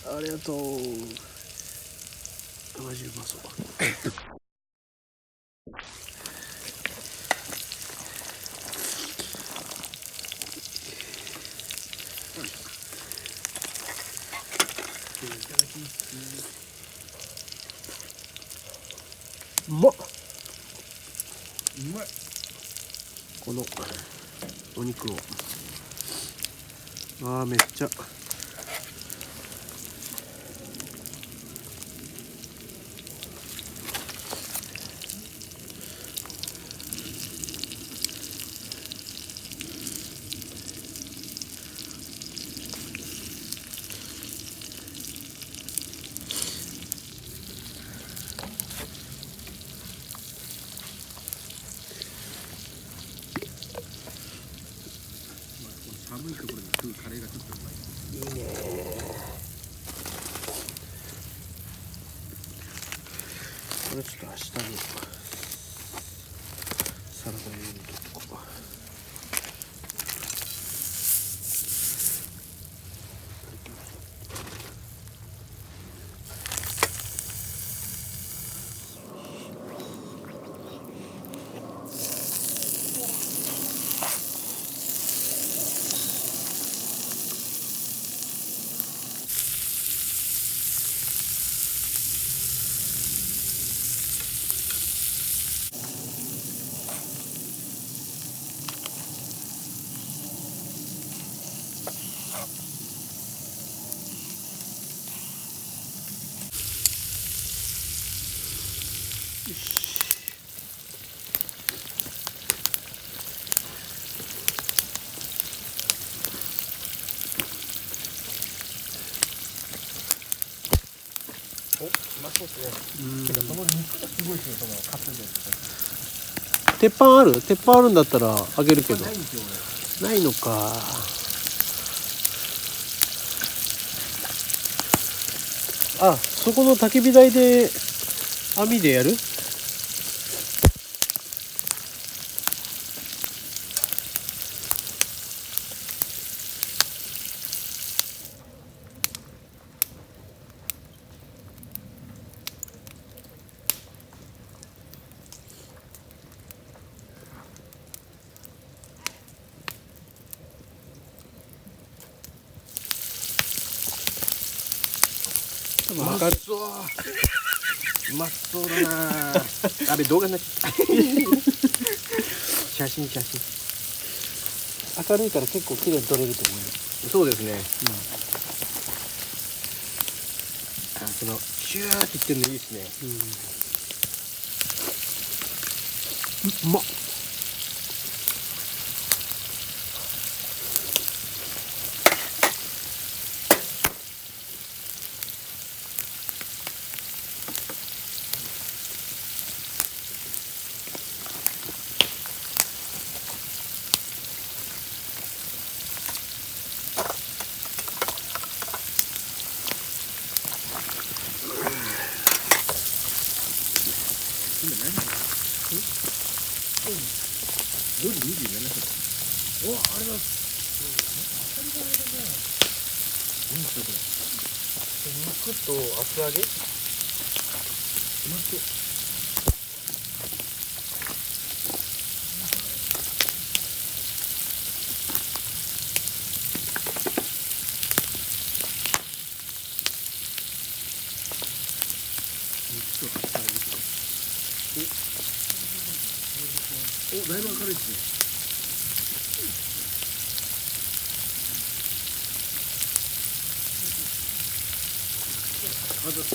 ありがとう。マジうまそう。うまっ。うまい。このお肉をめっちゃ寒いところで食うカレーがちょっとうまい。いいね。これちょっと明日にサラダ用にとっとこう。うまそうですね。てかその肉がすごいですよ、そのカツで。鉄板ある？鉄板あるんだったらあげるけど。ないんですよないのか。あ、そこの焚き火台で網でやる？うまそう。うまそうだな。あれ動画になっちゃった。写真。明るいから結構綺麗に撮れると思うよ。そうですね。そのシューって言ってるのいいですね。うまっ。4時27分。お、あれだ。肉と厚揚げ？うまそう。お、だいぶ明るいですね。あ、どうぞ。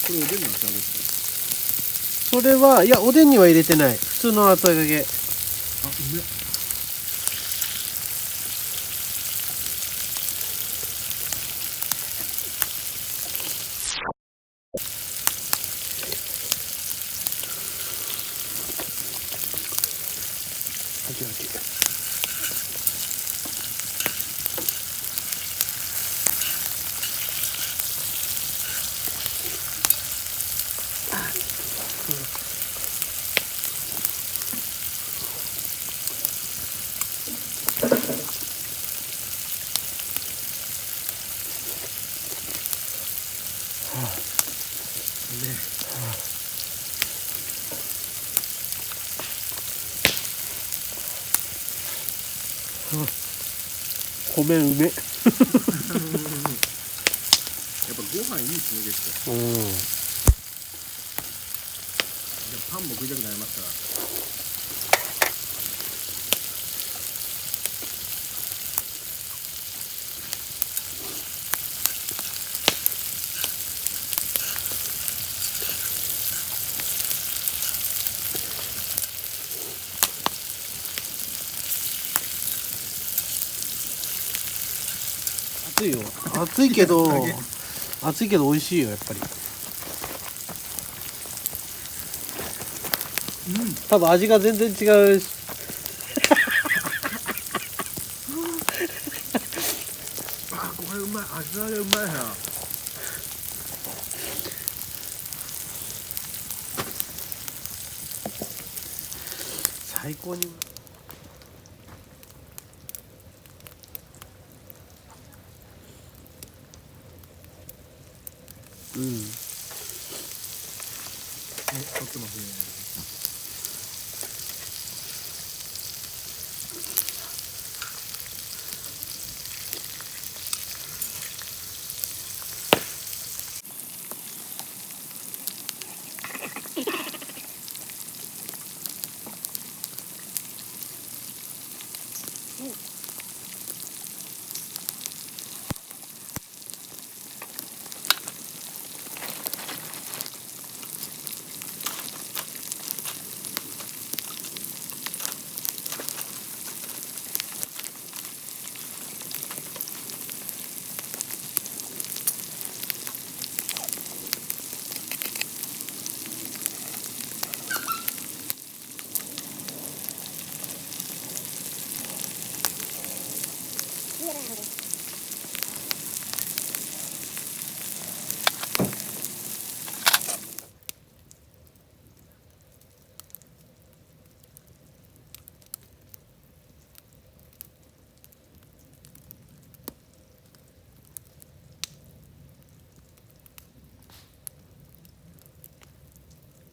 これおでんの厚揚げですそれはいやおでんには入れてない。普通の厚揚げ。か。あ、うめ。米うめ。やっぱご飯いいですね結構。うん。じゃあパンも食いたくなりました。暑いよ。暑いけど美味しいよやっぱり。多分味が全然違うし。あ、これうまい。味わいがうまいな。最高に。うん。ね、撮ってますね。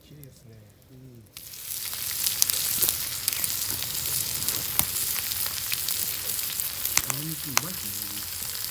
綺麗ですね。ニンニクうまいですね。